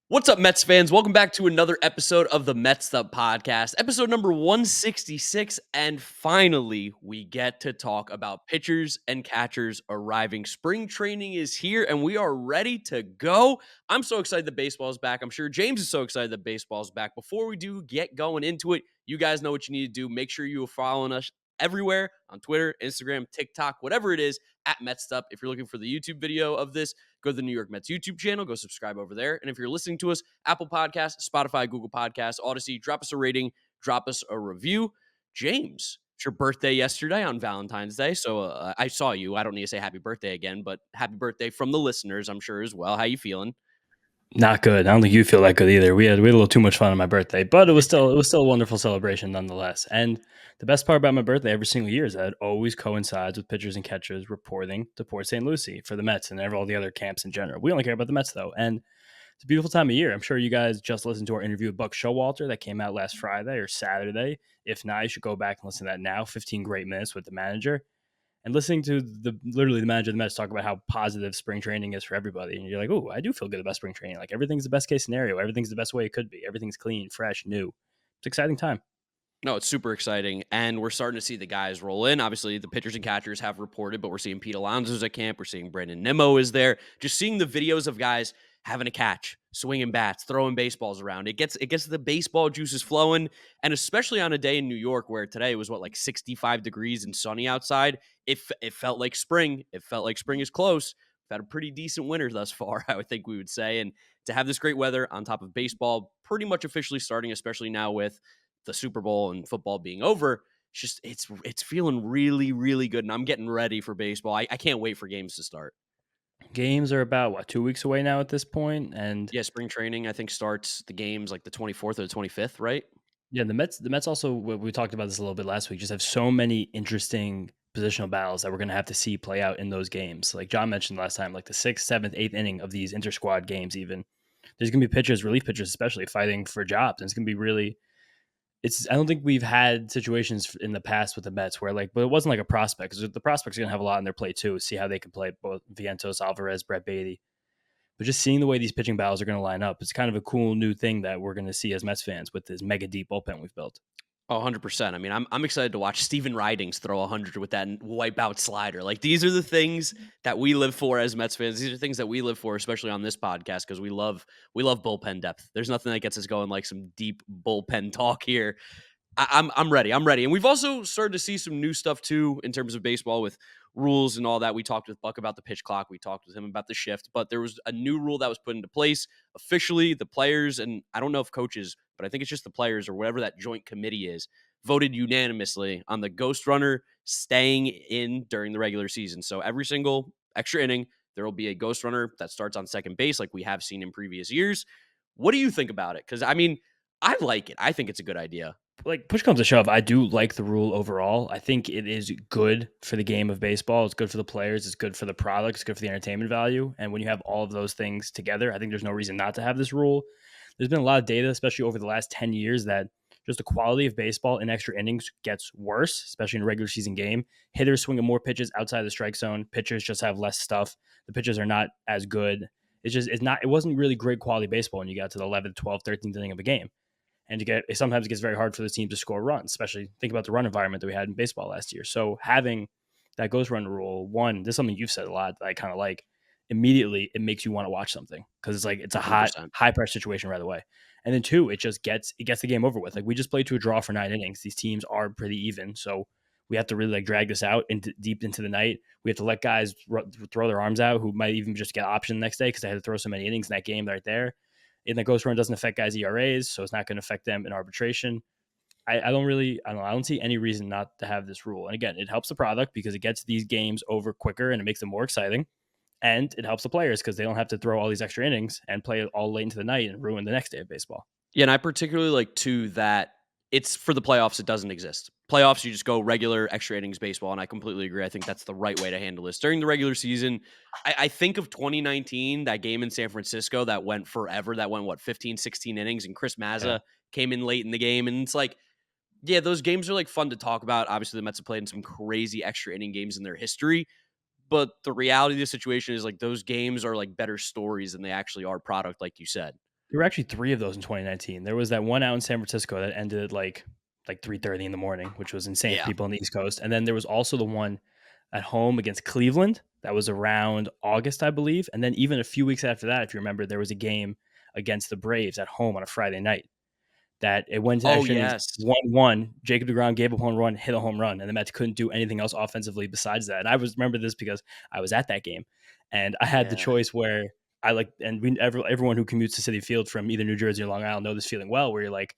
What's up, Mets fans? Welcome back to another episode of the Mets Up Podcast, episode number 166. And finally, we get to talk about pitchers and catchers arriving. Spring training is here, and we are ready to go. I'm so excited that baseball is back. I'm sure James is so excited that baseball is back. Before we do get going into it, you guys know what you need to do. Make sure you are following us everywhere on Twitter, Instagram, TikTok, whatever it is, at Mets Up. If you're looking for the YouTube video of this, go to the New York Mets YouTube channel, go subscribe over there. And if you're listening to us, Apple Podcasts, Spotify, Google Podcasts, Odyssey, drop us a rating, drop us a review. James, it's your birthday yesterday on Valentine's Day. So I saw you. I don't need to say happy birthday again, but happy birthday from the listeners, I'm sure, as well. How you feeling? Not good. I don't think you feel that good either. We had a little too much fun on my birthday, but it was still a wonderful celebration nonetheless. And the best part about my birthday every single year is that it always coincides with pitchers and catchers reporting to Port St. Lucie for the Mets and all the other camps in general. We only care about the Mets though, and it's a beautiful time of year. I'm sure you guys just listened to our interview with Buck Showalter that came out last Friday or Saturday. If not, you should go back and listen to that now. 15 great minutes with the manager. And listening to literally the manager of the Mets talk about how positive spring training is for everybody. And you're like, oh, I do feel good about spring training. Like everything's the best case scenario. Everything's the best way it could be. Everything's clean, fresh, new. It's an exciting time. No, it's super exciting, and we're starting to see the guys roll in. Obviously, the pitchers and catchers have reported, but we're seeing Pete Alonso's at camp. We're seeing Brandon Nimmo is there. Just seeing the videos of guys having a catch, swinging bats, throwing baseballs around. It gets the baseball juices flowing, and especially on a day in New York where today was like 65 degrees and sunny outside. It felt like spring. It felt like spring is close. We've had a pretty decent winter thus far, I would think we would say, and to have this great weather on top of baseball, pretty much officially starting, especially now with the Super Bowl and football being over, it's feeling really, really good. And I'm getting ready for baseball. I can't wait for games to start. Games are about, 2 weeks away now at this point? And Yeah, spring training, I think, starts the games like the 24th or the 25th, right? yeah, the Mets also, we talked about this a little bit last week, just have so many interesting positional battles that we're going to have to see play out in those games. Like John mentioned last time, like the sixth, seventh, eighth inning of these inter squad games, even there's going to be pitchers, relief pitchers, especially fighting for jobs. And it's going to be really, I don't think we've had situations in the past with the Mets where but it wasn't like a prospect because the prospects are going to have a lot on their plate too. See how they can play both Vientos, Alvarez, Brett Beatty. But just seeing the way these pitching battles are going to line up, it's kind of a cool new thing that we're going to see as Mets fans with this mega deep bullpen we've built. Oh, 100%. I mean, I'm excited to watch Steven Ridings throw 100 with that wipeout slider. Like, these are the things that we live for as Mets fans. These are things that we live for, especially on this podcast, because we love bullpen depth. There's nothing that gets us going like some deep bullpen talk here. I'm ready. I'm ready. And we've also started to see some new stuff too in terms of baseball with rules and all that. We talked with Buck about the pitch clock. We talked with him about the shift, but there was a new rule that was put into place officially. The players, and I don't know if coaches, but I think it's just the players or whatever that joint committee is, voted unanimously on the ghost runner staying in during the regular season. So every single extra inning, there will be a ghost runner that starts on second base like we have seen in previous years. What do you think about it? Because I mean, I like it. I think it's a good idea. Like push comes to shove, I do like the rule overall. I think it is good for the game of baseball. It's good for the players. It's good for the product. It's good for the entertainment value. And when you have all of those things together, I think there's no reason not to have this rule. There's been a lot of data, especially over the last 10 years, that just the quality of baseball in extra innings gets worse, especially in a regular season game. Hitters swinging more pitches outside the strike zone. Pitchers just have less stuff. The pitchers are not as good. It wasn't really great quality baseball when you got to the 11th, 12th, 13th inning of a game. And sometimes it gets very hard for the team to score runs, especially think about the run environment that we had in baseball last year. So having that ghost run rule, one, this is something you've said a lot that I kind of like. Immediately, it makes you want to watch something because it's a high 100%. pressure situation right away. And then two, it gets the game over with. Like we just played to a draw for 9 innings. These teams are pretty even, so we have to really drag this out deep into the night. We have to let guys throw their arms out who might even just get option the next day because they had to throw so many innings in that game right there. And the ghost run doesn't affect guys' ERAs, so it's not going to affect them in arbitration. I don't see any reason not to have this rule. And again, it helps the product because it gets these games over quicker and it makes them more exciting. And it helps the players because they don't have to throw all these extra innings and play it all late into the night and ruin the next day of baseball. Yeah, and I particularly like too that it's for the playoffs. It doesn't exist. Playoffs, you just go regular extra innings baseball, and I completely agree. I think that's the right way to handle this. During the regular season, I think of 2019, that game in San Francisco that went forever, that went, 15, 16 innings, and Chris Yeah. Mazza came in late in the game, and it's like, yeah, those games are fun to talk about. Obviously, the Mets have played in some crazy extra inning games in their history, but the reality of the situation is those games are better stories than they actually are product, like you said. There were actually 3 of those in 2019. There was that one out in San Francisco that ended at, like 3:30 in the morning, which was insane for Yeah. people on the East Coast, and then there was also the one at home against Cleveland that was around August, I believe, and then even a few weeks after that, if you remember, there was a game against the Braves at home on a Friday night that it went to Oh, extra innings yes. 1-1. Jacob deGrom gave a home run, hit a home run, and the Mets couldn't do anything else offensively besides that. And I was remember this because I was at that game, and I had the Yeah. choice where I like, and everyone who commutes to Citi Field from either New Jersey or Long Island know this feeling well, where you're like,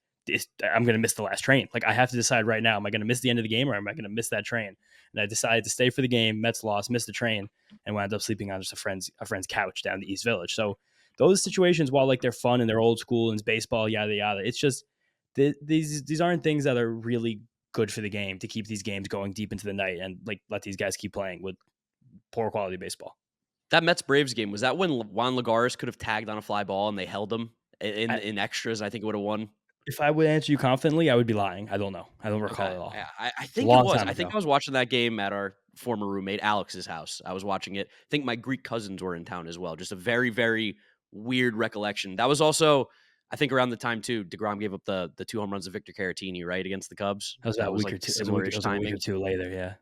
I'm going to miss the last train. Like I have to decide right now, am I going to miss the end of the game or am I going to miss that train? And I decided to stay for the game. Mets lost, missed the train, and wound up sleeping on just a friend's couch down the East Village. So those situations, while like they're fun and they're old school and it's baseball, yada yada, it's just these aren't things that are really good for the game to keep these games going deep into the night and like let these guys keep playing with poor quality baseball. That Mets Braves game, was that when Juan Lagares could have tagged on a fly ball and they held him I, in extras? I think it would have won. if I would answer you confidently, I would be lying. I don't know. I don't recall Okay. at all. Yeah, I It's a think it long was. time I think ago. I was watching that game at our former roommate Alex's house. I was watching it. I think my Greek cousins were in town as well. Just a very, very weird recollection. That was also, I think, around the time too. DeGrom gave up the 2 home runs of Victor Caratini, right, against the Cubs. That was about That a was week like or two. It similar-ish was a week or timing. two later. Yeah.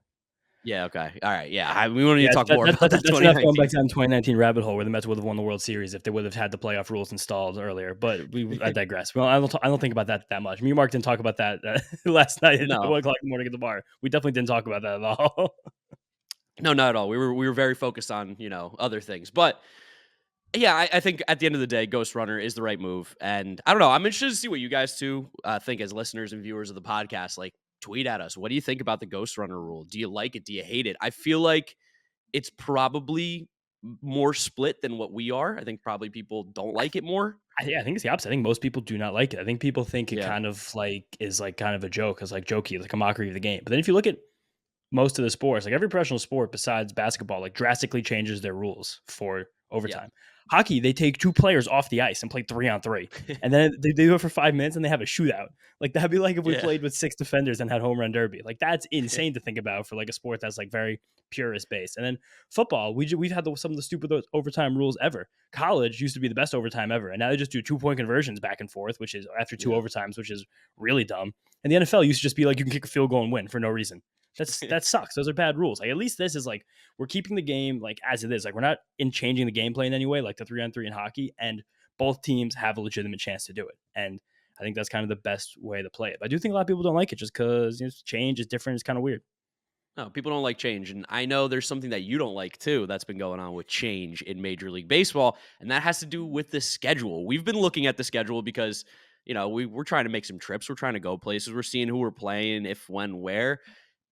Yeah. Okay. All right. Yeah. We don't need Yeah, to talk more about that that's enough going 2019. back down the 2019 rabbit hole where the Mets would have won the World Series if they would have had the playoff rules installed earlier. But I digress. Well, I don't think about that much. Me and Mark didn't talk about that last night at No. 1 o'clock in the morning at the bar. We definitely didn't talk about that at all. No, not at all. We were very focused on other things, but yeah, I think at the end of the day, Ghost Runner is the right move, and I don't know. I'm interested to see what you guys too think as listeners and viewers of the podcast. Like, tweet at us. What do you think about the Ghost Runner rule? Do you like it? Do you hate it? I feel like it's probably more split than what we are. I think probably people don't like it more. I think it's the opposite. I think most people do not like it. I think people think it Yeah, kind of like is like kind of a joke, as like jokey, like a mockery of the game. But then if you look at most of the sports, like every professional sport besides basketball, like drastically changes their rules for yeah, overtime. Hockey, they take 2 players off the ice and play 3-on-3. And then they do it for 5 minutes and they have a shootout. Like that'd be like if we yeah. played with 6 defenders and had home run derby. Like that's insane to think about for like a sport that's like very purist based. And then football, we've had some of the stupid overtime rules ever. College used to be the best overtime ever, and now they just do 2 point conversions back and forth, which is after two Yeah. overtimes, which is really dumb. And the NFL used to just be like you can kick a field goal and win for no reason. That sucks. Those are bad rules. Like at least this is like we're keeping the game like as it is. Like we're not in changing the game in any way, like the 3-on-3 in hockey, and both teams have a legitimate chance to do it. And I think that's kind of the best way to play it. But I do think a lot of people don't like it just because change is different. It's kind of weird. No, people don't like change. And I know there's something that you don't like too that's been going on with change in Major League Baseball. And that has to do with the schedule. We've been looking at the schedule because, we're trying to make some trips. We're trying to go places. We're seeing who we're playing, if, when, where.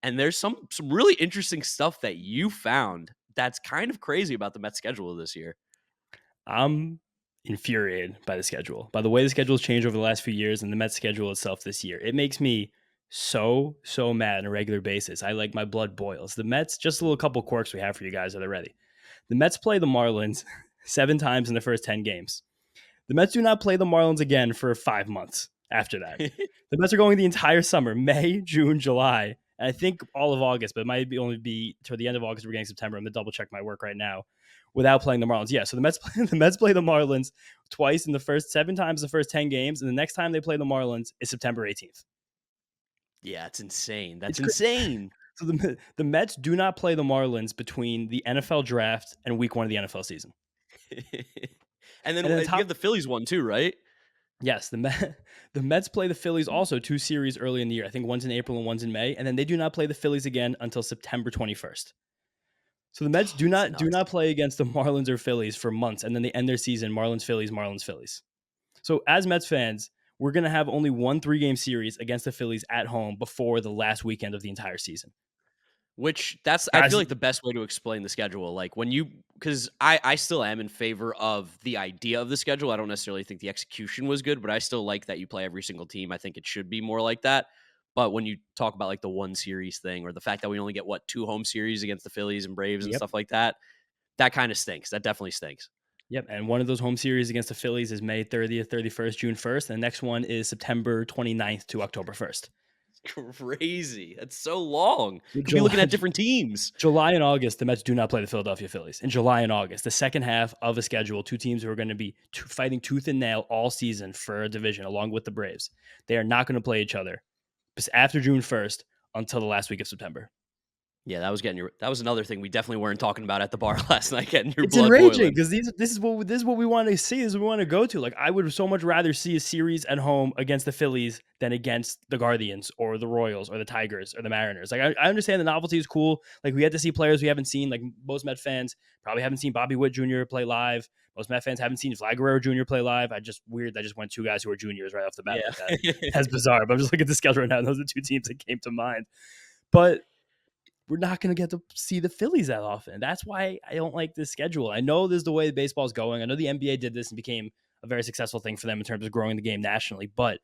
And there's some really interesting stuff that you found that's kind of crazy about the Mets schedule this year. I'm infuriated by the schedule, by the way the schedule's changed over the last few years and the Mets schedule itself this year. It makes me so mad on a regular basis. I like my blood boils. The Mets, just a little couple quirks we have for you guys. Are they ready? The Mets play the Marlins 7 times in the first 10 games. The Mets do not play the Marlins again for 5 months after that. The Mets are going the entire summer, May, June, July, and I think all of August, but it might only be toward the end of August. We're getting September. I'm going to double check my work right now without playing the Marlins. Yeah, so the Mets play the Marlins twice in the first 7 times the first 10 games, and the next time they play the Marlins is September 18th. Yeah, it's insane. That's It's crazy. insane. So the Mets do not play the Marlins between the NFL draft and week 1 of the NFL season. And then And then you top have the Phillies one too, right? Yes, the Mets play the Phillies also 2 series early in the year. I think one's in April and one's in May, and then they do not play the Phillies again until September 21st. So the Mets do That's not nuts. play against the Marlins or Phillies for months, and then they end their season Marlins Phillies Marlins Phillies. So as Mets fans, we're gonna have only one 3-game series against the Phillies at home before the last weekend of the entire season. Which that's I feel Guys, like the best way to explain the schedule. Like when you because I still am in favor of the idea of the schedule. I don't necessarily think the execution was good, but I still like that you play every single team. I think it should be more like that. But when you talk about like the one series thing or the fact that we only get 2 home series against the Phillies and Braves and yep, stuff like that, that kind of stinks. That definitely stinks. yep. And one of those home series against the Phillies is May 30th, 31st, June 1st, and the next one is September 29th to October 1st. Crazy. That's so long. So Could be looking at different teams. July and August, the Mets do not play the Philadelphia Phillies. In July and August, the second half of a schedule, two teams who are going to be fighting tooth and nail all season for a division, along with the Braves. They are not going to play each other after June 1st until the last week of September. Yeah, that was another thing we definitely weren't talking about at the bar last night, getting your It's blood enraging boiling. because this is what we want to see. This is what we want to go to. Like I would so much rather see a series at home against the Phillies than against the Guardians or the Royals or the Tigers or the Mariners. Like I understand the novelty is cool. Like we had to see players we haven't seen. Like most Met fans probably haven't seen Bobby Witt Jr. play live. Most Met fans haven't seen Vlad Guerrero Jr. play live. I just went two guys who are juniors right off the bat like that. Yeah. That's bizarre. But I'm just looking at the schedule right now, and those are two teams that came to mind. But we're not going to get to see the Phillies that often. That's why I don't like this schedule. I know this is the way baseball is going. I know the NBA did this and became a very successful thing for them in terms of growing the game nationally, but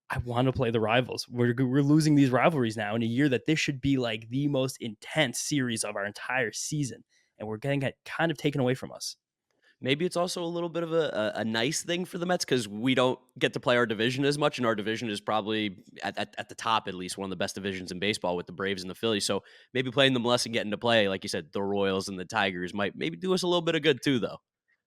I want to play the rivals. We're losing these rivalries now in a year that this should be like the most intense series of our entire season, and we're getting it kind of taken away from us. Maybe it's also a little bit of a nice thing for the Mets because we don't get to play our division as much, and our division is probably at the top, at least one of the best divisions in baseball with the Braves and the Phillies. So maybe playing them less and getting to play, like you said, the Royals and the Tigers might maybe do us a little bit of good too, though.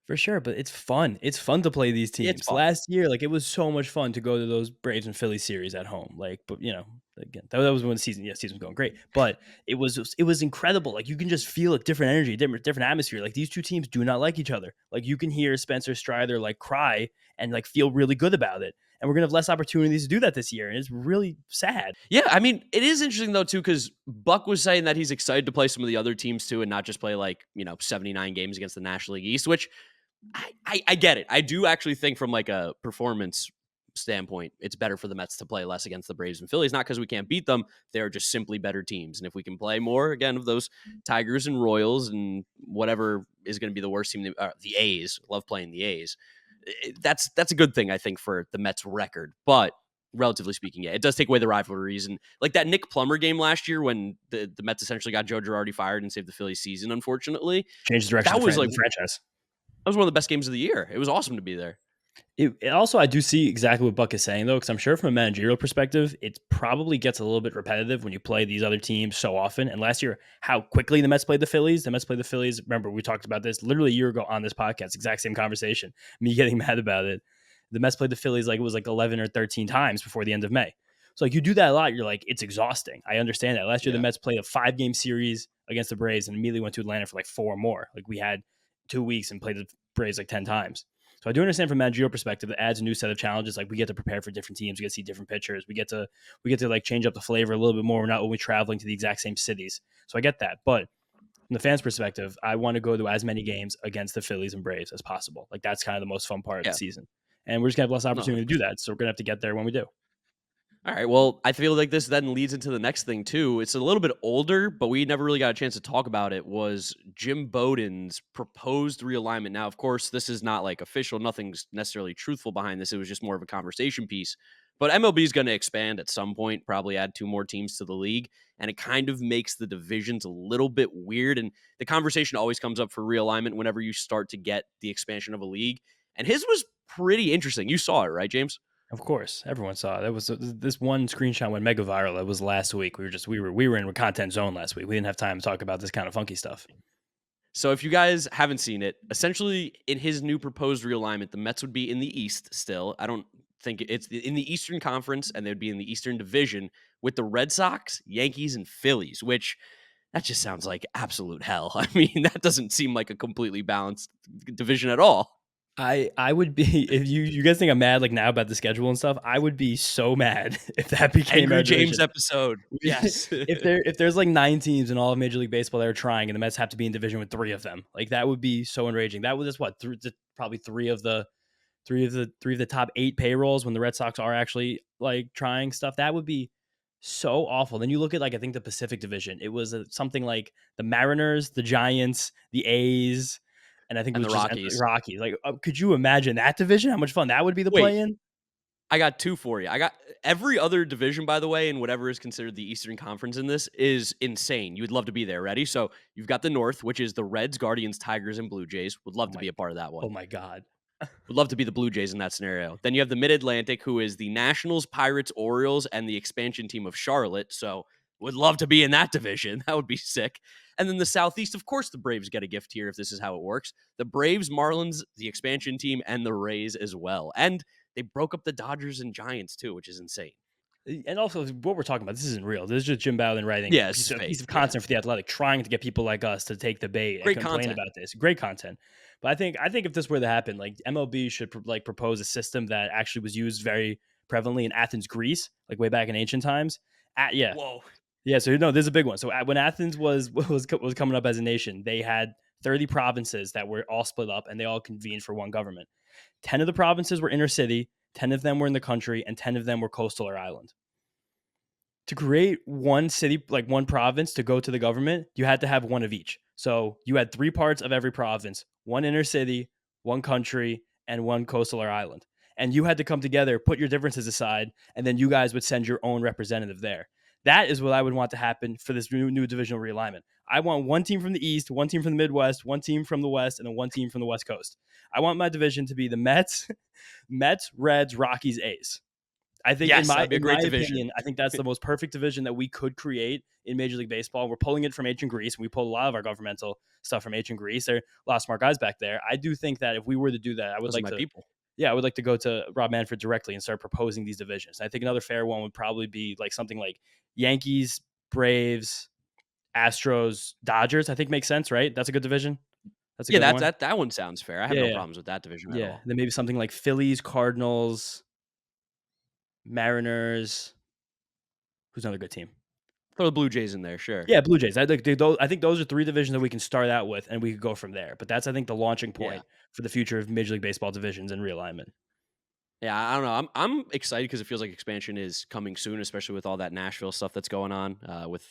For sure, but it's fun. It's fun to play these It's teams. fun. Last year, like it was so much fun to go to those Braves and Phillies series at home. Like, but again, that was when the season, season was going great. But it was incredible. Like you can just feel a different energy, different atmosphere. Like these two teams do not like each other. Like you can hear Spencer Strider like cry and like feel really good about it. And we're gonna have less opportunities to do that this year, and it's really sad. Yeah, I mean, it is interesting though too because Buck was saying that he's excited to play some of the other teams too, and not just play like 79 games against the National League East, which I get it. I do actually think from like a performance standpoint, it's better for the Mets to play less against the Braves and Phillies, not because we can't beat them. They're just simply better teams. And if we can play more again of those Tigers and Royals and whatever is going to be the worst team, the A's, love playing the A's. That's a good thing, I think, for the Mets record. But relatively speaking, yeah, it does take away the rivalries. And like that Nick Plummer game last year when the Mets essentially got Joe Girardi fired and saved the Phillies season, unfortunately, Change the direction that of was like the franchise. that was one of the best games of the year. It was awesome to be there. It also, I do see exactly what Buck is saying, though, because I'm sure from a managerial perspective, it probably gets a little bit repetitive when you play these other teams so often. And last year, how quickly the Mets played the Phillies. The Mets played the Phillies. Remember, we talked about this literally a year ago on this podcast, exact same conversation, me getting mad about it. The Mets played the Phillies like it was like 11 or 13 times before the end of May. So like you do that a lot, you're like, it's exhausting. I understand that. Last year, the Yeah. Mets played a 5-game series against the Braves and immediately went to Atlanta for like 4 more. Like we had 2 weeks and played the Braves like 10 times. So I do understand from a managerial perspective, it adds a new set of challenges. Like we get to prepare for different teams, we get to see different pitchers, we get to like change up the flavor a little bit more. We're not only traveling to the exact same cities. So I get that. But from the fans' perspective, I want to go to as many games against the Phillies and Braves as possible. Like that's kind of the most fun part of Yeah. the season. And we're just gonna have less No, opportunity to do 100%. that. So we're gonna have to get there when we do. All right. Well, I feel like this then leads into the next thing too. It's a little bit older, but we never really got a chance to talk about it. Was Jim Bowden's proposed realignment? Now, of course, this is not like official. Nothing's necessarily truthful behind this. It was just more of a conversation piece. But MLB is going to expand at some point, probably add 2 more teams to the league, and it kind of makes the divisions a little bit weird. And the conversation always comes up for realignment whenever you start to get the expansion of a league. And his was pretty interesting. You saw it, right, James? Of course, everyone saw it. That was this one screenshot went mega viral. It was last week. We were in a content zone last week. We didn't have time to talk about this kind of funky stuff. So if you guys haven't seen it, essentially in his new proposed realignment, the Mets would be in the East still. I don't think it's in the Eastern Conference, and they'd be in the Eastern Division with the Red Sox, Yankees, and Phillies, which that just sounds like absolute hell. I mean, that doesn't seem like a completely balanced division at all. I would be if you guys think I'm mad like now about the schedule and stuff. I would be so mad if that became Angry our James division. episode. Yes. If there's like 9 teams in all of Major League Baseball that are trying, and the Mets have to be in division with 3 of them, like that would be so enraging. That was what probably three of the top 8 payrolls when the Red Sox are actually like trying stuff. That would be so awful. Then you look at like I think the Pacific Division. It was something like the Mariners, the Giants, the A's, and I think it And was the just the Rockies. Rockies. Like, could you imagine that division? How much fun that would be to Wait, play in? I got 2 for you. I got every other division, by the way, and whatever is considered the Eastern Conference in this is insane. You would love to be there. Ready? So you've got the North, which is the Reds, Guardians, Tigers, and Blue Jays. Would Oh love to my, be a part of that oh one. my God. Would love to be the Blue Jays in that scenario. Then you have the Mid Atlantic, who is the Nationals, Pirates, Orioles, and the expansion team of Charlotte. So would love to be in that division. That would be sick. And then the Southeast, of course, the Braves get a gift here if this is how it works. The Braves, Marlins, the expansion team, and the Rays as well. And they broke up the Dodgers and Giants too, which is insane. And also, what we're talking about, this isn't real. This is just Jim Bowden writing Yeah, a this is piece fake. of Yeah. content for the Athletic, trying to get people like us to take the bait and Great complain content. about this. Great content, but I think if this were to happen, like MLB should propose a system that actually was used very prevalently in Athens, Greece, like way back in ancient times. Yeah, Whoa. yeah. So no, this is a big one. So when Athens was coming up as a nation, they had 30 provinces that were all split up, and they all convened for one government. 10 of the provinces were inner city, 10 of them were in the country, and 10 of them were coastal or island. To create one city, like one province to go to the government, you had to have one of each. So you had 3 parts of every province, one inner city, one country, and one coastal or island. And you had to come together, put your differences aside, and then you guys would send your own representative there. That is what I would want to happen for this new divisional realignment. I want one team from the East, one team from the Midwest, one team from the West, and then one team from the West Coast. I want my division to be the Mets, Reds, Rockies, A's. I think Yes, that'd be a great division. opinion, I think that's the most perfect division that we could create in Major League Baseball. We're pulling it from ancient Greece. We pulled a lot of our governmental stuff from ancient Greece. There are a lot of smart guys back there. I do think that if we were to do that, Those are my people. I would like to go to Rob Manfred directly and start proposing these divisions. I think another fair one would probably be like something like Yankees, Braves, Astros, Dodgers. I think makes sense, right? That's a good division. That's a Yeah, good one. that one sounds fair. I have Yeah, no yeah, problems with that division at yeah. all. Then maybe something like Phillies, Cardinals, Mariners. Who's another good team? Throw the Blue Jays in there, sure. Yeah, Blue Jays. I think those are 3 divisions that we can start out with, and we could go from there. But that's, I think, the launching Yeah. point for the future of Major League Baseball divisions and realignment. Yeah, I don't know. I'm excited because it feels like expansion is coming soon, especially with all that Nashville stuff that's going on, with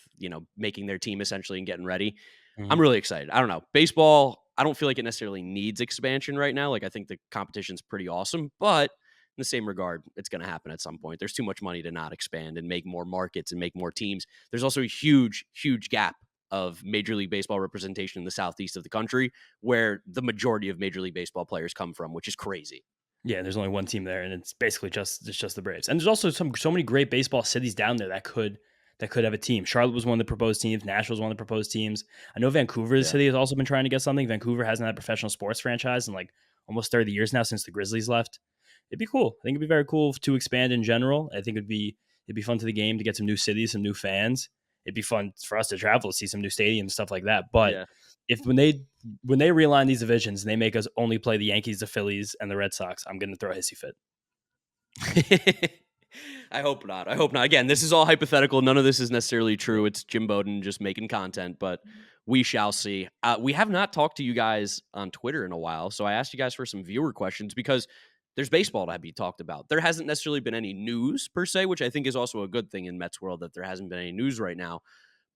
making their team essentially and getting ready. I'm Mhm. really excited. I don't know. Baseball, I don't feel like it necessarily needs expansion right now. Like I think the competition's pretty awesome, but in the same regard, it's going to happen at some point. There's too much money to not expand and make more markets and make more teams. There's also a huge, huge gap of Major League Baseball representation in the southeast of the country, where the majority of Major League Baseball players come from, which is crazy. Yeah, there's only one team there, and it's basically just the Braves. And there's also so many great baseball cities down there that could have a team. Charlotte was one of the proposed teams. Nashville was one of the proposed teams. I know Vancouver Yeah. city has also been trying to get something. Vancouver hasn't had a professional sports franchise in like almost 30 years now since the Grizzlies left. It'd be cool. I think it'd be very cool to expand in general. I think it'd be fun to the game to get some new cities, some new fans. It'd be fun for us to travel to see some new stadiums, stuff like that. But Yeah. if when they realign these divisions and they make us only play the Yankees, the Phillies, and the Red Sox, I'm going to throw a hissy fit. I hope not. I hope not. Again, this is all hypothetical. None of this is necessarily true. It's Jim Bowden just making content, but we shall see. We have not talked to you guys on Twitter in a while, so I asked you guys for some viewer questions because there's baseball to be talked about. There hasn't necessarily been any news per se, which I think is also a good thing in Mets world that there hasn't been any news right now.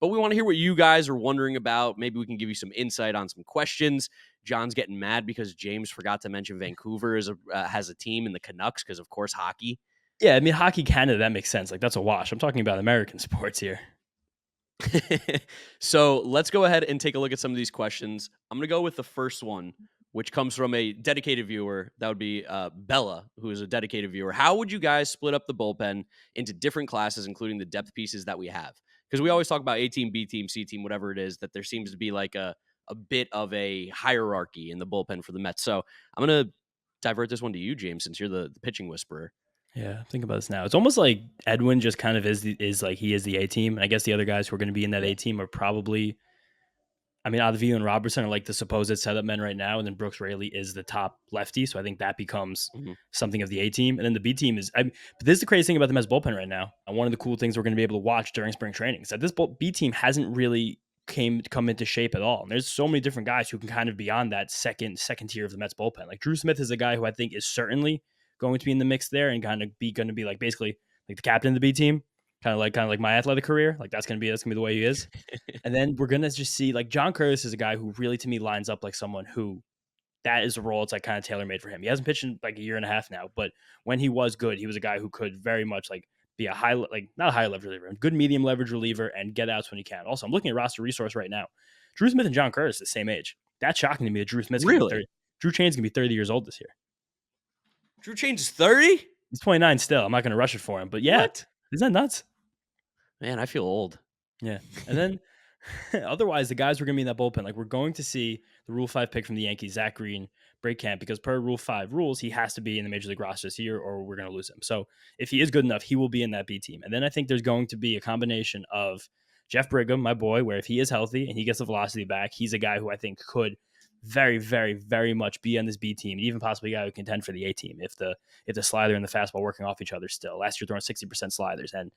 But we want to hear what you guys are wondering about. Maybe we can give you some insight on some questions. John's getting mad because James forgot to mention Vancouver has a team in the Canucks because, of course, hockey. Yeah, I mean, Hockey Canada, that makes sense. Like, that's a wash. I'm talking about American sports here. So let's go ahead and take a look at some of these questions. I'm going to go with the first one, which comes from a dedicated viewer. That would be Bella, who is a dedicated viewer. How would you guys split up the bullpen into different classes, including the depth pieces that we have? Because we always talk about A team, B team, C team, whatever it is, that there seems to be like a bit of a hierarchy in the bullpen for the Mets. So I'm going to divert this one to you, James, since you're the pitching whisperer. Yeah, think about this now. It's almost like Edwin just kind of is like he is the A team. I guess the other guys who are going to be in that Yeah. A team are probably, I mean, Ottavio and Robertson are like the supposed setup men right now, and then Brooks Raley is the top lefty. So I think that becomes Mhm. something of the A team, and then the B team is. But this is the crazy thing about the Mets bullpen right now, and one of the cool things we're going to be able to watch during spring training is that this B team hasn't really come into shape at all. And there's so many different guys who can kind of be on that second tier of the Mets bullpen. Like Drew Smith is a guy who I think is certainly going to be in the mix there and going to be like basically like the captain of the B team, kind of like my athletic career. Like that's gonna be the way he is. And then we're gonna just see like John Curtis is a guy who really to me lines up like someone who that is a role it's like kind of tailor made for him. He hasn't pitched in like a year and a half now, but when he was good, he was a guy who could very much like be a not a high leverage reliever, good medium leverage reliever and get outs when he can. Also, I'm looking at roster resource right now. Drew Smith and John Curtis are the same age. That's shocking to me that Drew Smith's gonna be Really? 30. Drew Chain's gonna be 30 years old this year. Drew Change is 30? He's 29 still. I'm not going to rush it for him. But yeah, What? isn't that nuts? Man, I feel old. Yeah. And then otherwise, the guys we're going to be in that bullpen, like we're going to see the Rule 5 pick from the Yankees, Zach Green, break camp because per Rule 5 rules, he has to be in the Major League roster this year or we're going to lose him. So if he is good enough, he will be in that B team. And then I think there's going to be a combination of Jeff Brigham, my boy, where if he is healthy and he gets the velocity back, he's a guy who I think could very, very, very much be on this B team and even possibly a guy who contend for the A team if the slider and the fastball working off each other still. Last year throwing 60% sliders. And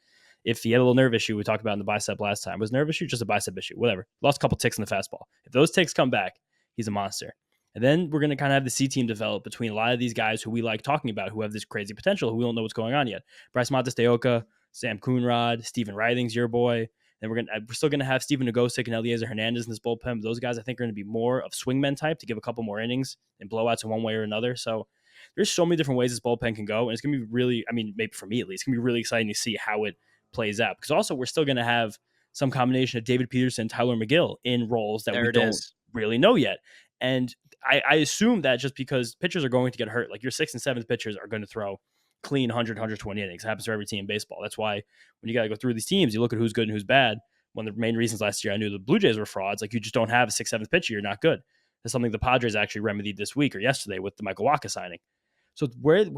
if he had a little nerve issue, we talked about in the bicep last time, was nerve issue just a bicep issue? Whatever. Lost a couple ticks in the fastball. If those ticks come back, he's a monster. And then we're going to kind of have the C team develop between a lot of these guys who we like talking about who have this crazy potential, who we don't know what's going on yet. Bryce Montes-de-Oca, Sam Coonrod, Steven Ridings, your boy. Then we're still gonna have Steven Nagosic and Eliezer Hernandez in this bullpen. But those guys I think are gonna be more of swingmen type to give a couple more innings and blowouts in one way or another. So there's so many different ways this bullpen can go, and it's gonna be really, I mean, maybe for me at least, it's gonna be really exciting to see how it plays out. Because also we're still gonna have some combination of David Peterson, Tyler McGill in roles that we don't really know yet. And I assume that just because pitchers are going to get hurt, like your 6th and 7th pitchers are going to throw clean 100, 120 innings. It happens for every team in baseball. That's why when you got to go through these teams, you look at who's good and who's bad. One of the main reasons last year I knew the Blue Jays were frauds. Like you just don't have a 6th, 7th pitcher. You're not good. That's something the Padres actually remedied this week or yesterday with the Michael Wacha signing. So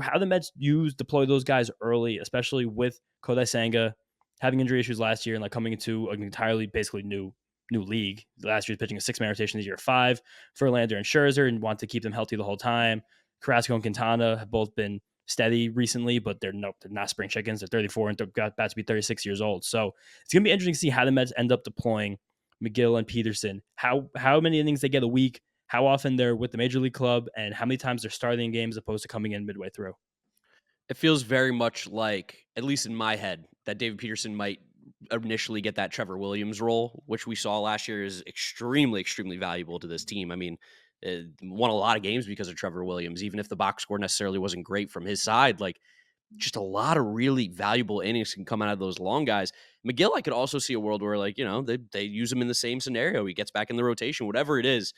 how the Mets deploy those guys early, especially with Kodai Senga having injury issues last year and like coming into an entirely basically new league. Last year was pitching a 6-man rotation this year 5. Verlander and Scherzer and want to keep them healthy the whole time. Carrasco and Quintana have both been steady recently, but they're not spring chickens. They're 34 and got about to be 36 years old. So it's going to be interesting to see how the Mets end up deploying McGill and Peterson, how many innings they get a week, how often they're with the Major League club, and how many times they're starting games as opposed to coming in midway through. It feels very much like, at least in my head, that David Peterson might initially get that Trevor Williams role, which we saw last year is extremely, extremely valuable to this team. I mean, won a lot of games because of Trevor Williams, even if the box score necessarily wasn't great from his side. Like, just a lot of really valuable innings can come out of those long guys. McGill, I could also see a world where, like, you know, they use him in the same scenario. He gets back in the rotation, whatever it is.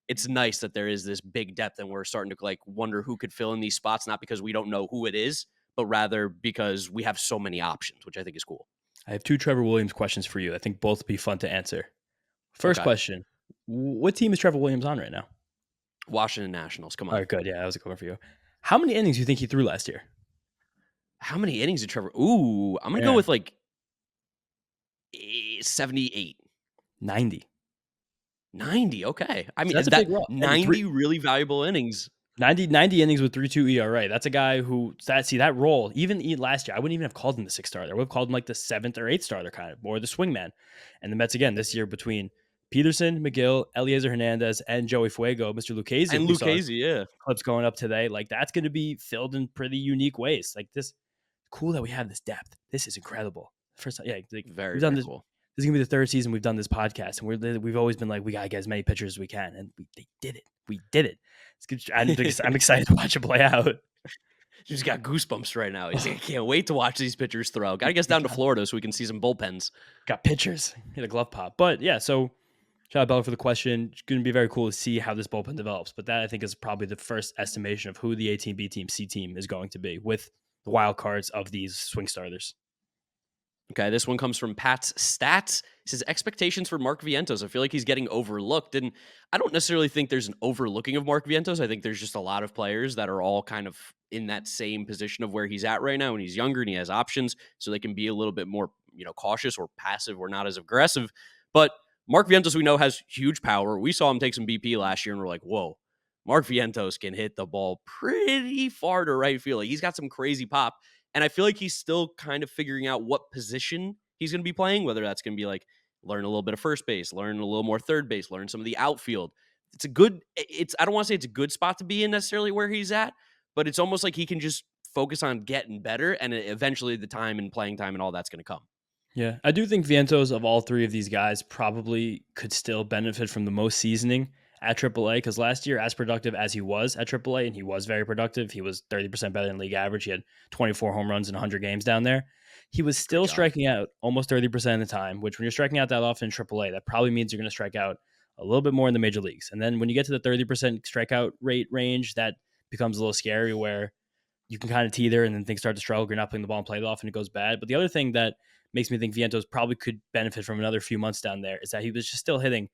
It's nice that there is this big depth and we're starting to like wonder who could fill in these spots, not because we don't know who it is, but rather because we have so many options, which I think is cool. I have 2 Trevor Williams questions for you. I think both will be fun to answer. First question, what team is Trevor Williams on right now? Washington Nationals. Come on. All right, good. Yeah, that was a good one for you. How many innings do you think he threw last year? How many innings did Trevor? Ooh, I'm going to go with like 78. 90. 90. Okay. I mean, so that's a big 90 really valuable innings. 90 innings with 3.2 ERA. That's a guy who that role, even last year, I wouldn't even have called him the 6th starter. I would have called him like the 7th or 8th starter kind of, or the swingman. And the Mets again this year between Peterson, McGill, Eliezer Hernandez, and Joey Fuego, Mr. Lucchesi. And Lucchesi, yeah. Clips going up today. Like that's going to be filled in pretty unique ways. Like this, cool that we have this depth. This is incredible. First time, yeah, like, very, we've done very this. Cool. This is gonna be the 3rd season we've done this podcast, and we've always been like, we gotta get as many pitchers as we can, and they did it. We did it. It's good. I'm excited to watch it play out. Just got goosebumps right now. He's like, I can't wait to watch these pitchers throw. Got to get us down to Florida so we can see some bullpens. Got pitchers. Hit a glove pop. But yeah, so shout out Bella for the question. It's going to be very cool to see how this bullpen develops. But that I think is probably the first estimation of who the A team, B team, C team is going to be with the wild cards of these swing starters. Okay, this one comes from Pat's Stats. He says, expectations for Mark Vientos. I feel like he's getting overlooked. And I don't necessarily think there's an overlooking of Mark Vientos. I think there's just a lot of players that are all kind of in that same position of where he's at right now. And he's younger and he has options. So they can be a little bit more, cautious or passive or not as aggressive. But Mark Vientos, we know, has huge power. We saw him take some BP last year and we're like, whoa, Mark Vientos can hit the ball pretty far to right field. Like, he's got some crazy pop. And I feel like he's still kind of figuring out what position he's going to be playing, whether that's going to be like learn a little bit of first base, learn a little more third base, learn some of the outfield. I don't want to say it's a good spot to be in necessarily where he's at, but it's almost like he can just focus on getting better and eventually the time and playing time and all that's going to come. Yeah, I do think Vientos of all 3 of these guys probably could still benefit from the most seasoning at AAA, because last year, as productive as he was at AAA, and he was very productive, he was 30% better than league average. He had 24 home runs in 100 games down there. He was still striking out almost 30% of the time, which when you're striking out that often in AAA, that probably means you're going to strike out a little bit more in the major leagues. And then when you get to the 30% strikeout rate range, that becomes a little scary where you can kind of teeter and then things start to struggle. You're not putting the ball in play off and it goes bad. But the other thing that makes me think Vientos probably could benefit from another few months down there is that he was just still hitting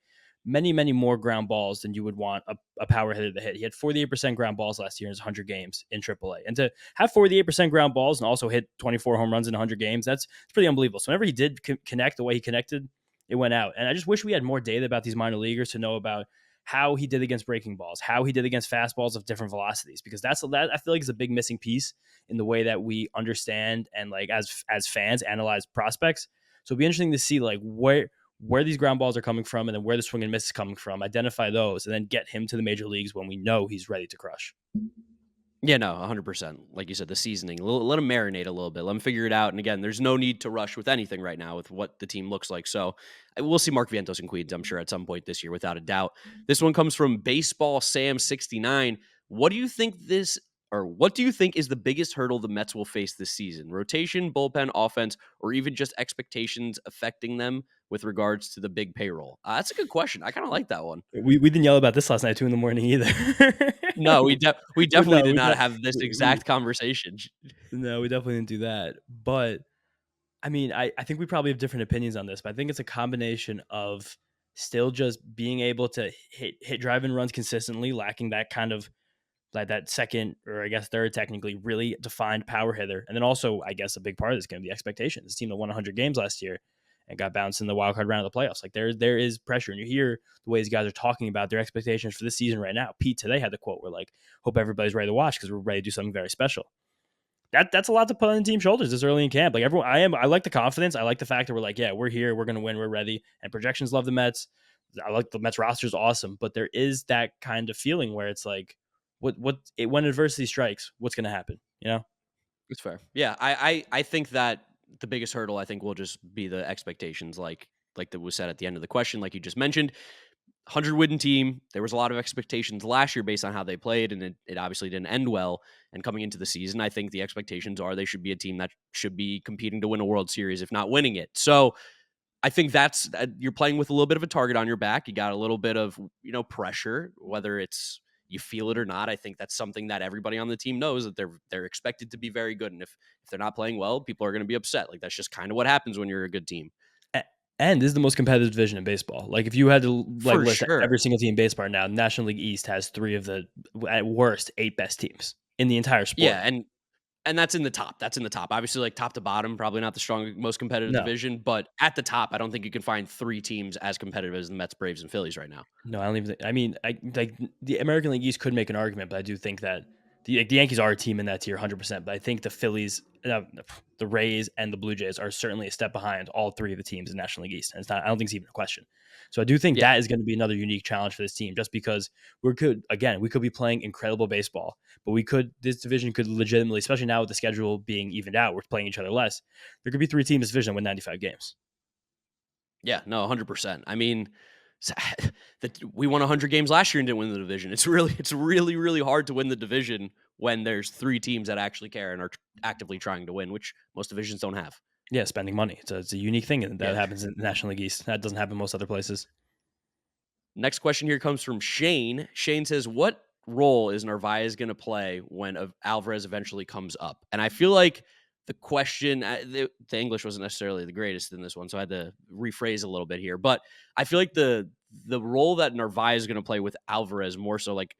many more ground balls than you would want a power hitter to hit. He had 48% ground balls last year in his 100 games in AAA. And to have 48% ground balls and also hit 24 home runs in 100 games, that's pretty unbelievable. So whenever he did connect the way he connected, it went out. And I just wish we had more data about these minor leaguers to know about how he did against breaking balls, how he did against fastballs of different velocities, because that I feel like is a big missing piece in the way that we understand and like as fans analyze prospects. So it'd be interesting to see like where these ground balls are coming from and then where the swing and miss is coming from, identify those, and then get him to the major leagues when we know he's ready to crush. Yeah, no, 100%. Like you said, the seasoning. Let him marinate a little bit. Let him figure it out. And again, there's no need to rush with anything right now with what the team looks like. So we'll see Mark Vientos in Queens, I'm sure, at some point this year, without a doubt. This one comes from Baseball Sam 69. What do you think is the biggest hurdle the Mets will face this season? Rotation, bullpen, offense, or even just expectations affecting them with regards to the big payroll? That's a good question. I kind of like that one. We didn't yell about this last night, 2 a.m. either. No, we definitely No, did not have this exact conversation. no, we definitely didn't do that. But I mean, I think we probably have different opinions on this, but I think it's a combination of still just being able to hit drive and runs consistently, lacking that kind of like that second or I guess third technically really defined power hitter. And then also, I guess a big part of this is going to be expectations. This team that won 100 games last year and got bounced in the wild card round of the playoffs. Like there is pressure, and you hear the way these guys are talking about their expectations for this season right now. Pete today had the quote where like, "Hope everybody's ready to watch because we're ready to do something very special." That's a lot to put on the team's shoulders this early in camp. Like everyone, I like the confidence. I like the fact that we're like, yeah, we're here, we're going to win, we're ready. And projections love the Mets. I like the Mets roster is awesome, but there is that kind of feeling where it's like, when adversity strikes, what's going to happen? You know? It's fair. Yeah, I think that the biggest hurdle I think will just be the expectations, like that was said at the end of the question, like you just mentioned. 100-win team. There was a lot of expectations last year based on how they played, and it obviously didn't end well. And coming into the season, I think the expectations are they should be a team that should be competing to win a World Series, if not winning it. So I think that's you're playing with a little bit of a target on your back. You got a little bit of pressure, whether it's you feel it or not. I think that's something that everybody on the team knows that they're expected to be very good, and if they're not playing well, people are going to be upset. Like that's just kind of what happens when you're a good team. And this is the most competitive division in baseball. Like if you had to like For list sure. every single team in baseball now, National League East has 3 of the at worst 8 best teams in the entire Yeah, sport. and that's in the top. That's in the top. Obviously, like top to bottom, probably not the strong, most competitive No, division, but at the top, I don't think you can find 3 teams as competitive as the Mets, Braves, and Phillies right now. no, I don't even. I mean, I like the American League East could make an argument, but I do think that the Yankees are a team in that tier, 100%. But I think the Phillies, the Rays, and the Blue Jays are certainly a step behind all 3 of the teams in National League East, and it's not. I don't think it's even a question. So I do think Yeah, that is going to be another unique challenge for this team, just because we could be playing incredible baseball, but this division could legitimately, especially now with the schedule being evened out, we're playing each other less. There could be 3 teams in this division that win 95 games. yeah, no, 100%. I mean, that we won 100 games last year and didn't win the division. It's really hard to win the division when there's 3 teams that actually care and are actively trying to win, which most divisions don't have. Yeah, spending money. It's a unique thing that Yeah. happens in the National League East. That doesn't happen most other places. Next question here comes from Shane. Shane says, "What role is Narvaez going to play when Alvarez eventually comes up?" And I feel like the question, the English wasn't necessarily the greatest in this one, so I had to rephrase a little bit here. But I feel like the role that Narvaez is going to play with Alvarez more so, like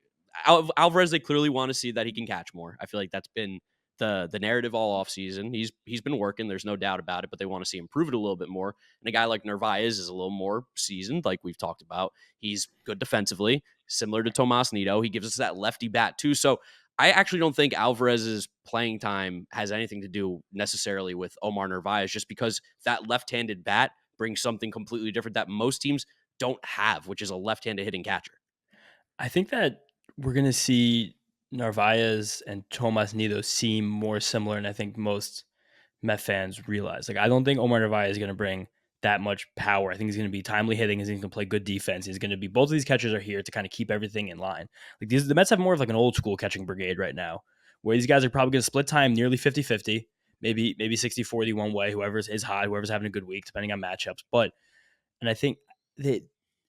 Alvarez, they clearly want to see that he can catch more. I feel like that's been the narrative all offseason. He's been working. There's no doubt about it, but they want to see him prove it a little bit more. And a guy like Narvaez is a little more seasoned, like we've talked about. He's good defensively, similar to Tomas Nido. He gives us that lefty bat too. So I actually don't think Alvarez's playing time has anything to do necessarily with Omar Narvaez, just because that left-handed bat brings something completely different that most teams don't have, which is a left-handed hitting catcher. I think that we're going to see Narvaez and Tomas Nido seem more similar, and I think most Met fans realize. Like, I don't think Omar Narvaez is going to bring that much power. I think he's going to be timely hitting. He's going to play good defense. He's going to be both of these catchers are here to kind of keep everything in line. Like the Mets have more of like an old school catching brigade right now, where these guys are probably going to split time nearly 50-50, maybe 60-40 one way, whoever's is hot, whoever's having a good week, depending on matchups. And I think that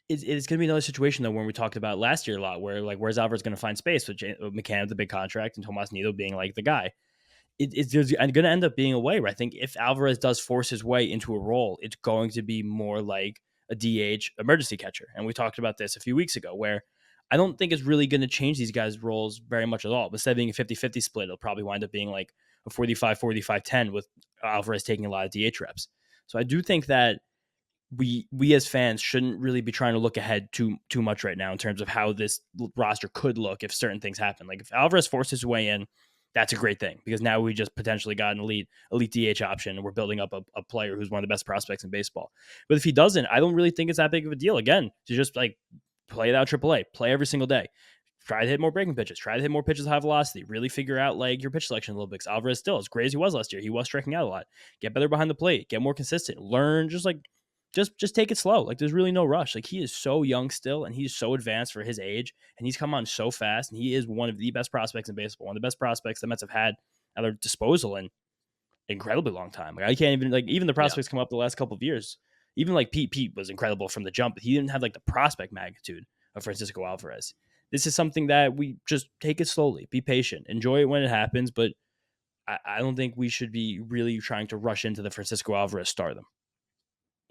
it's going to be another situation though when we talked about last year a lot, where like where's Alvarez going to find space with McCann with the big contract and Tomas Nido being like the guy. There's going to end up being a way where I think if Alvarez does force his way into a role, it's going to be more like a DH emergency catcher. And we talked about this a few weeks ago, where I don't think it's really going to change these guys' roles very much at all. Instead of being a 50-50 split, it'll probably wind up being like a 45-45-10 with Alvarez taking a lot of DH reps. So I do think that we as fans shouldn't really be trying to look ahead too much right now in terms of how this roster could look if certain things happen. Like if Alvarez forces his way in, that's a great thing because now we just potentially got an elite DH option and we're building up a player who's one of the best prospects in baseball. But if he doesn't, I don't really think it's that big of a deal. Again, to just like play it out AAA, play every single day. Try to hit more breaking pitches. Try to hit more pitches high velocity. Really figure out like your pitch selection a little bit. Because Alvarez still, as great as he was last year, he was striking out a lot. Get better behind the plate. Get more consistent. Learn just take it slow. Like there's really no rush. Like he is so young still, and he's so advanced for his age, and he's come on so fast, and he is one of the best prospects in baseball. One of the best prospects the Mets have had at their disposal in incredibly long time. Like I can't even like even the Yeah, prospects come up the last couple of years. Even like Pete was incredible from the jump, but he didn't have like the prospect magnitude of Francisco Alvarez. This is something that we just take it slowly, be patient, enjoy it when it happens, but I don't think we should be really trying to rush into the Francisco Alvarez stardom.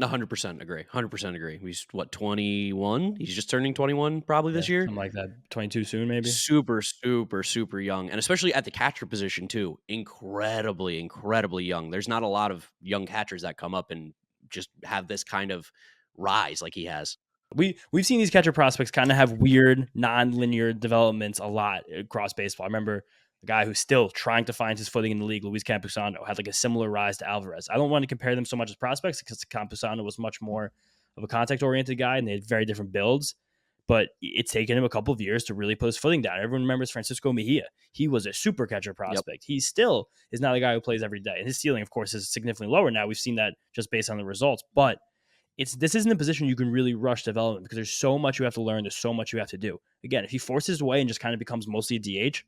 100% agree. 100% agree. He's what, 21? He's just turning 21 probably Yeah, this year. something like that. 22 soon, maybe. Super, super, super young, and especially at the catcher position too. Incredibly, incredibly young. There's not a lot of young catchers that come up and just have this kind of rise like he has. We've seen these catcher prospects kind of have weird non-linear developments a lot across baseball. I remember a guy who's still trying to find his footing in the league, Luis Campusano, had like a similar rise to Alvarez. I don't want to compare them so much as prospects because Campusano was much more of a contact-oriented guy and they had very different builds. But it's taken him a couple of years to really put his footing down. Everyone remembers Francisco Mejia. He was a super catcher Yep. prospect. He still is not a guy who plays every day. And his ceiling, of course, is significantly lower now. We've seen that just based on the results. But this isn't a position you can really rush development because there's so much you have to learn. There's so much you have to do. Again, if he forces his way and just kind of becomes mostly a DH,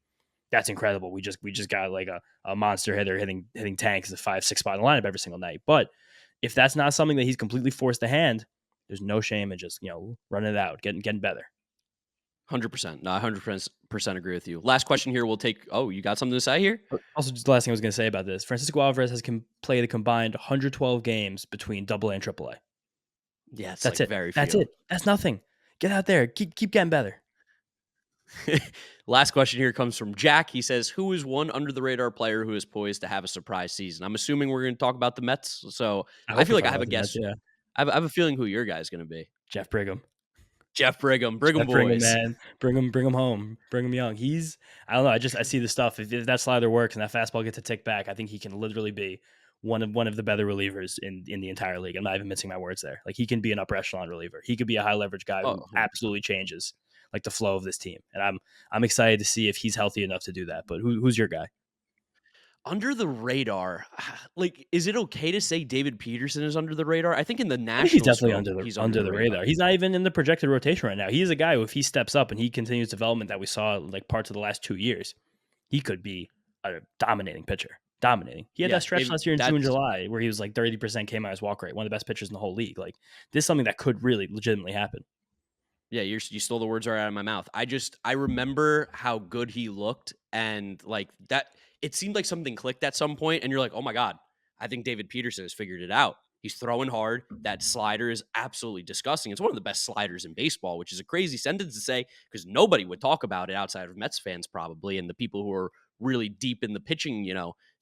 that's incredible. We just got like a monster hitter hitting tanks a 5-6 spot in the lineup every single night. But if that's not something that he's completely forced to hand, there's no shame in just running it out, getting better. 100%. No, 100% agree with you. Last question here. We'll take. Oh, you got something to say here? Also, just the last thing I was going to say about this: Francisco Alvarez has played a combined 112 games between Double A and Triple A. Yeah, it's That's like it. very That's few. it. That's nothing. Get out there. Keep getting better. Last question here comes from Jack. He says, "Who is one under the radar player who is poised to have a surprise season?" I'm assuming we're going to talk about the Mets. So I I hope feel we're like I talking have a about the Mets. guess. Yeah, I have a feeling who your guy is going to be. Jeff Brigham. Jeff Brigham. Brigham Bring him, boys. man. Bring him home. Bring him young. I don't know. I see the stuff. If that slider works and that fastball gets a tick back, I think he can literally be one of the better relievers in the entire league. I'm not even missing my words there. Like he can be an upper echelon reliever. He could be a high leverage guy Oh, who 100%. absolutely changes like the flow of this team. And I'm excited to see if he's healthy enough to do that. But who's your guy? Under the radar. Like, is it okay to say David Peterson is under the radar? I think in the I think he's national definitely scope, he's under under the the radar. radar. He's not even in the projected rotation right now. He's a guy who, if he steps up and he continues development that we saw like parts of the last 2 years, he could be a dominating pitcher. Dominating. He had Yeah, that stretch David, last year in June, that's July, where he was like 30% K minus walk rate, one of the best pitchers in the whole league. Like this is something that could really legitimately happen. yeah, you stole the words right out of my mouth. I remember how good he looked, and like that, it seemed like something clicked at some point, and you're like, oh my god, I think David Peterson has figured it out. He's throwing hard. That slider is absolutely disgusting. It's one of the best sliders in baseball, which is a crazy sentence to say because nobody would talk about it outside of Mets fans probably and the people who are really deep in the pitching,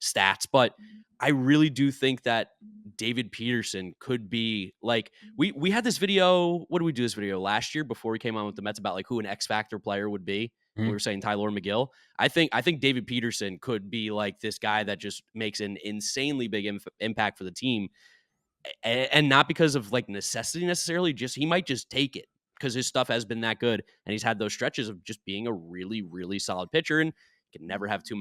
stats. But I really do think that David Peterson could be like we had this video. What did we do this video last year before we came on with the Mets about like who an X factor player would be? And we Mhm. were saying Tyler McGill. I think David Peterson could be like this guy that just makes an insanely big impact for the team, and not because of like necessity necessarily. Just he might just take it because his stuff has been that good, and he's had those stretches of just being a really really solid pitcher, and can never have too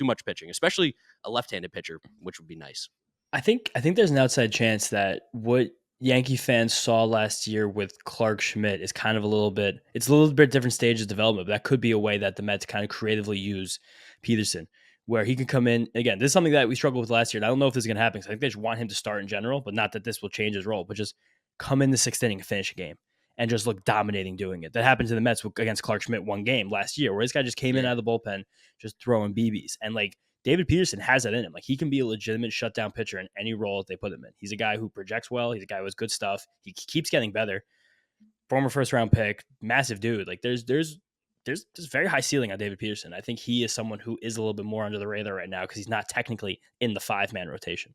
much pitching, especially a left-handed pitcher, which would be nice. I think there's an outside chance that what Yankee fans saw last year with Clark Schmidt is kind of it's a little bit different stage of development, but that could be a way that the Mets kind of creatively use Peterson, where he can come in. Again, this is something that we struggled with last year, and I don't know if this is going to happen because I think they just want him to start in general, but not that this will change his role, but just come in the sixth inning and finish a game. and just look dominating doing it. That happened to the Mets against Clark Schmidt one game last year, where this guy just came in Yeah. out of the bullpen, just throwing BBs. And like David Peterson has that in him. Like he can be a legitimate shutdown pitcher in any role that they put him in. He's a guy who projects well. He's a guy who has good stuff. He keeps getting better. Former first round pick, massive dude. Like there's very high ceiling on David Peterson. I think he is someone who is a little bit more under the radar right now because he's not technically in the 5-man rotation.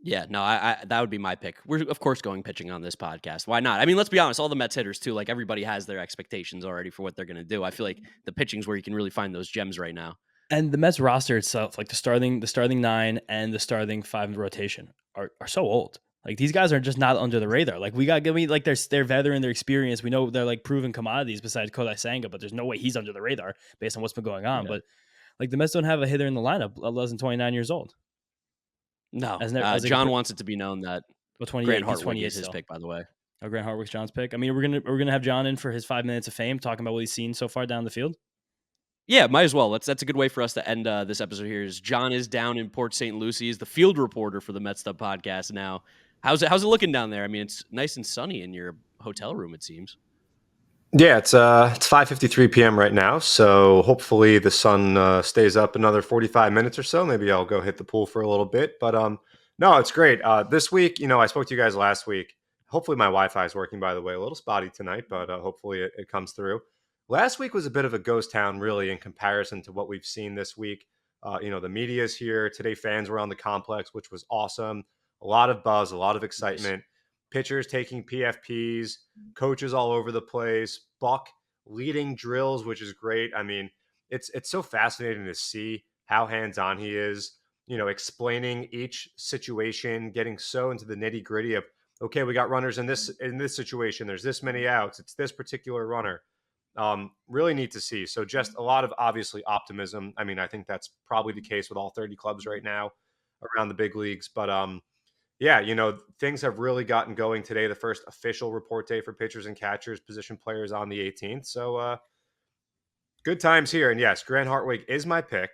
Yeah, no, I that would be my pick. We're of course going pitching on this podcast. Why not? I mean, let's be honest. All the Mets hitters too. Like everybody has their expectations already for what they're going to do. I feel like the pitching's where you can really find those gems right now. And the Mets roster itself, like the starting 9 and the starting 5 rotation, are so old. Like these guys are just not under the radar. Like we got like they're veteran, their experience. We know they're like proven commodities besides Kodai Senga, but there's no way he's under the radar based on what's been going on. Yeah. But like the Mets don't have a hitter in the lineup less than 29 years old. No, As John wants it to be known that well, 28. Grant He's Hartwig 28 is his still. pick, by the way. Oh, Grant Hartwig's John's pick. I mean, we're gonna have John in for his 5 minutes of fame, talking about what he's seen so far down the field. Yeah, might as well. That's a good way for us to end this episode here. Is John is down in Port St. Lucie. He's the field reporter for the Mets Up podcast now. How's it looking down there? I mean, it's nice and sunny in your hotel room, it seems. Yeah, it's 5:53 p.m. right now, so hopefully the sun stays up another 45 minutes or so. Maybe I'll go hit the pool for a little bit, but no, it's great. This week, I spoke to you guys last week. Hopefully my Wi-Fi is working, by the way. A little spotty tonight, but hopefully it comes through. Last week was a bit of a ghost town, really, in comparison to what we've seen this week. The media is here. Today fans were on the complex, which was awesome. A lot of buzz, a lot of excitement. Pitchers taking PFPs, coaches all over the place, Buck leading drills, which is great. I mean, it's so fascinating to see how hands-on he is, explaining each situation, getting so into the nitty-gritty of, okay, we got runners in this situation. There's this many outs. It's this particular runner. Really neat to see. So just a lot of obviously optimism. I mean, I think that's probably the case with all 30 clubs right now around the big leagues. But yeah, things have really gotten going today. The first official report day for pitchers and catchers, position players on the 18th. So good times here. And yes, Grant Hartwig is my pick.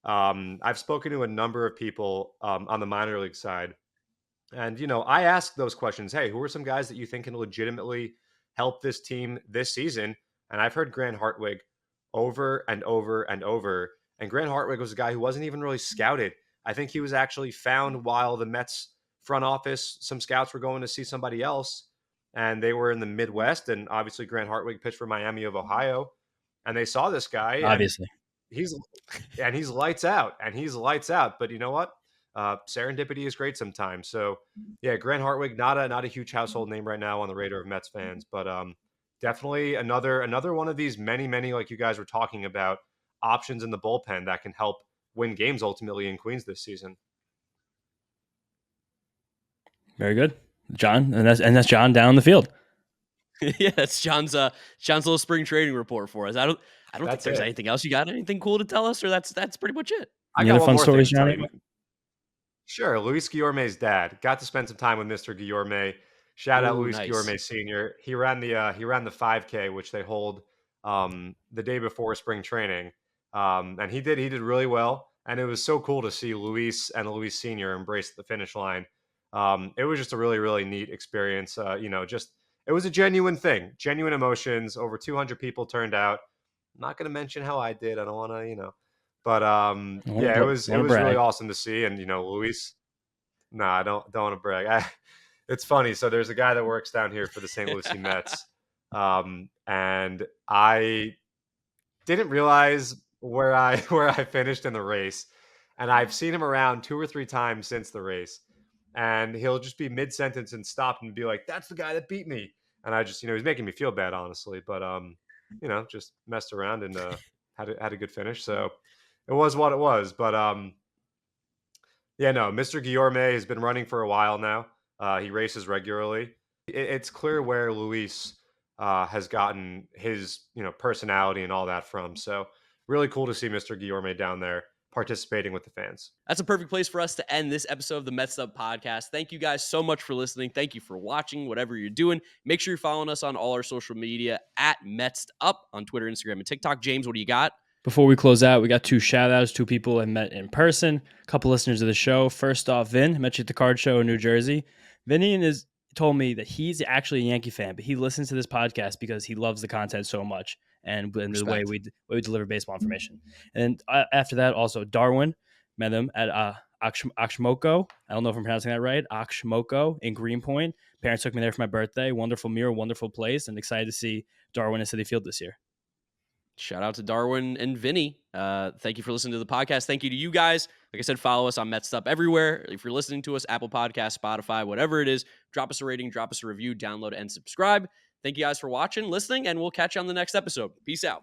I've spoken to a number of people on the minor league side. And, I asked those questions. Hey, who are some guys that you think can legitimately help this team this season? And I've heard Grant Hartwig over and over and over. And Grant Hartwig was a guy who wasn't even really scouted. I think he was actually found while the Mets front office, some scouts were going to see somebody else, and they were in the Midwest. And obviously Grant Hartwig pitched for Miami of Ohio, and they saw this guy. Obviously. And he's lights out, But you know what? Serendipity is great sometimes. So yeah, Grant Hartwig, not a huge household name right now on the radar of Mets fans, but definitely another one of these many, like you guys were talking about, options in the bullpen that can help win games ultimately in Queens this season. Very good, John, and that's John down the field. Yeah, that's John's little spring training report for us. I don't think there's anything else. You got anything cool to tell us, or that's pretty much it? I got one more thing to tell you. Sure, Luis Guillorme's dad. Got to spend some time with Mr. Guillorme. Shout out Luis Guillorme Sr. He ran the 5K, which they hold the day before spring training, and he did really well. And it was so cool to see Luis and Luis Sr. embrace the finish line. It was just a really, really neat experience. It was a genuine thing, genuine emotions. Over 200 people turned out. I'm not going to mention how I did. I don't want to, but yeah, it was really awesome to see. And Luis, I don't want to brag. It's funny. So there's a guy that works down here for the St. Lucie Mets, and I didn't realize where I finished in the race, and I've seen him around 2 or 3 times since the race. And he'll just be mid-sentence and stop and be like, that's the guy that beat me. And I just, he's making me feel bad, honestly. But, just messed around and had a good finish. So it was what it was. But, Mr. Guillorme has been running for a while now. He races regularly. It's clear where Luis has gotten his, personality and all that from. So really cool to see Mr. Guillorme down there participating with the fans. That's a perfect place for us to end this episode of the Mets Up podcast. Thank you guys so much for listening. Thank you for watching, whatever you're doing. Make sure you're following us on all our social media at Mets Up on Twitter, Instagram, and TikTok. James, what do you got? Before we close out, we got 2 shout-outs, 2 people I met in person, a couple listeners of the show. First off, Vin, met you at the card show in New Jersey. Vinny and his told me that he's actually a Yankee fan, but he listens to this podcast because he loves the content so much and the way we deliver baseball information. And after that, also Darwin, met him at Oxmoco. I don't know if I'm pronouncing that right. Oxmoco in Greenpoint. Parents took me there for my birthday. Wonderful mural, wonderful place, and excited to see Darwin at Citi Field this year. Shout out to Darwin and Vinny. Thank you for listening to the podcast. Thank you to you guys. Like I said, follow us on Mets Up everywhere. If you're listening to us, Apple Podcasts, Spotify, whatever it is, drop us a rating, drop us a review, download and subscribe. Thank you guys for watching, listening, and we'll catch you on the next episode. Peace out.